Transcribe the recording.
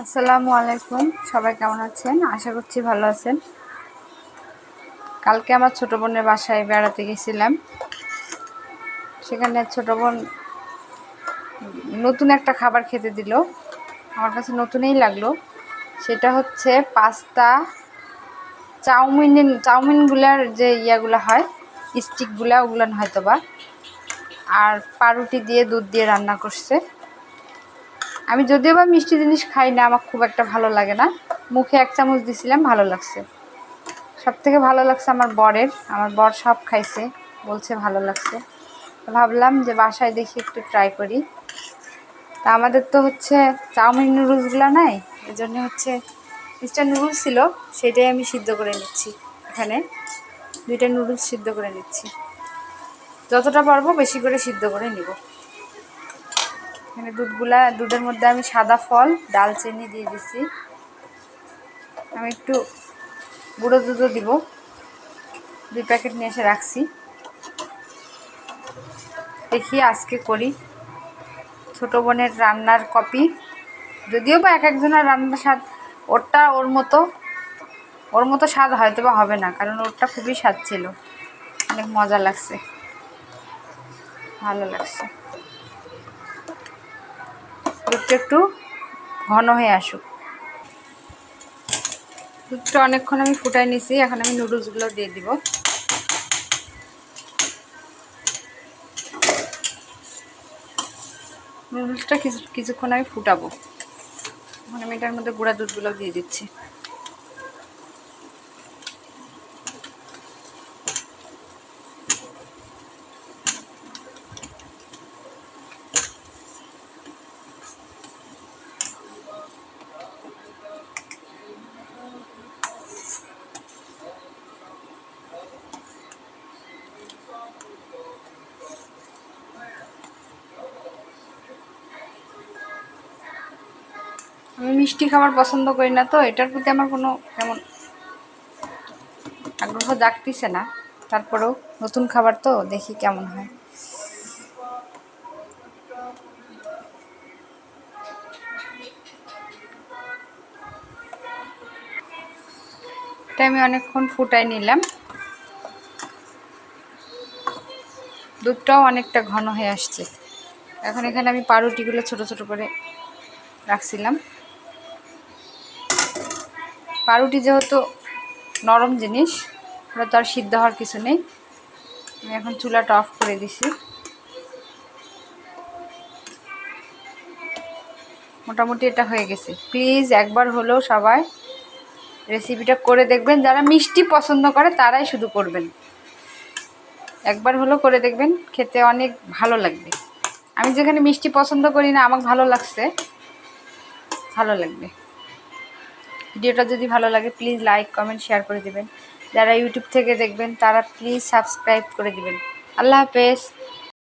আসসালামু আলাইকুম। সবাই কেমন আছেন? আশা করছি ভালো আছেন। কালকে আমার ছোট বোনের বাসায় বেড়াতে গেছিলাম। সেখানে ছোট বোন নতুন একটা খাবার খেতে দিল। আমার কাছে নতুনই লাগলো। সেটা হচ্ছে পাস্তা, চাউমিনগুলার যে ইয়াগুলো হয়, স্টিকগুলা, ওগুলো হয়তো বা, আর পাউরুটি দিয়ে দুধ দিয়ে রান্না করছে। আমি যদিও বা মিষ্টি জিনিস খাই না, আমার খুব একটা ভালো লাগে না। মুখে 1 চামচ দিছিলাম, ভালো লাগছে। সবথেকে ভালো লাগছে আমার বর সব খাইছে, বলছে ভালো লাগছে। ভাবলাম যে বাসায় দেখি একটু ট্রাই করি। তা আমাদের তো হচ্ছে চাউমিন নুডলসগুলো নাই, এই জন্য হচ্ছে ইনস্ট্যান্ট নুডলস ছিল, সেটাই আমি সিদ্ধ করে নিচ্ছি। এখানে 2টা নুডলস সিদ্ধ করে নিচ্ছি। যতটা পারবো বেশি করে সিদ্ধ করে নিব। এখানে দুধের মধ্যে আমি সাদা ফল, দালচিনি দিয়ে দিছি। আমি একটু গুঁড়ো দুধও দিব। 2 প্যাকেট নিয়ে এসে রাখছি। দেখি আজকে করি ছোট বোনের রান্নার কপি। যদিও বা এক একজনের রান্নার স্বাদ, ওর মতো স্বাদ হয়তো বা হবে না, কারণ ওরটা খুবই স্বাদ ছিল, অনেক মজা লাগছে, ভালো লাগছে। দুধটা একটু ঘন হয়ে আসুক। দুধটা অনেকক্ষণ আমি ফুটাই নিছি। এখন আমি নুডলসগুলো দিয়ে দিব। নুডলসটা কিছুক্ষণ আমি ফুটাবো। এখন আমি এটার মধ্যে গুঁড়া দুধগুলো দিয়ে দিচ্ছি। আমি মিষ্টি খাবার পছন্দ করি না, তো এটার প্রতি আমার কোনো তেমন আগ্রহ জাগতিছে না। তারপরেও নতুন খাবার তো, দেখি কেমন হয়। এটা আমি অনেকক্ষণ ফুটাই নিলাম। দুধটাও অনেকটা ঘন হয়ে আসছে। এখন এখানে আমি পাউরুটিগুলো ছোট ছোট করে রাখছিলাম। পাউরুটি যেহেতু নরম জিনিস, ওটা তো আর সিদ্ধ হওয়ার কিছু নেই। আমি এখন চুলাটা অফ করে দিছি। মোটামুটি এটা হয়ে গেছে। প্লিজ একবার হলেও সবাই রেসিপিটা করে দেখবেন। যারা মিষ্টি পছন্দ করে তারাই শুধু করবেন, একবার হলেও করে দেখবেন, খেতে অনেক ভালো লাগবে। আমি যেখানে মিষ্টি পছন্দ করি না, আমার ভালো লাগছে, ভালো লাগবে। ভিডিওটা যদি ভালো লাগে প্লিজ লাইক, কমেন্ট, শেয়ার করে দিবেন। যারা ইউটিউব থেকে দেখবেন তারা প্লিজ সাবস্ক্রাইব করে দিবেন। আল্লাহ হাফেজ।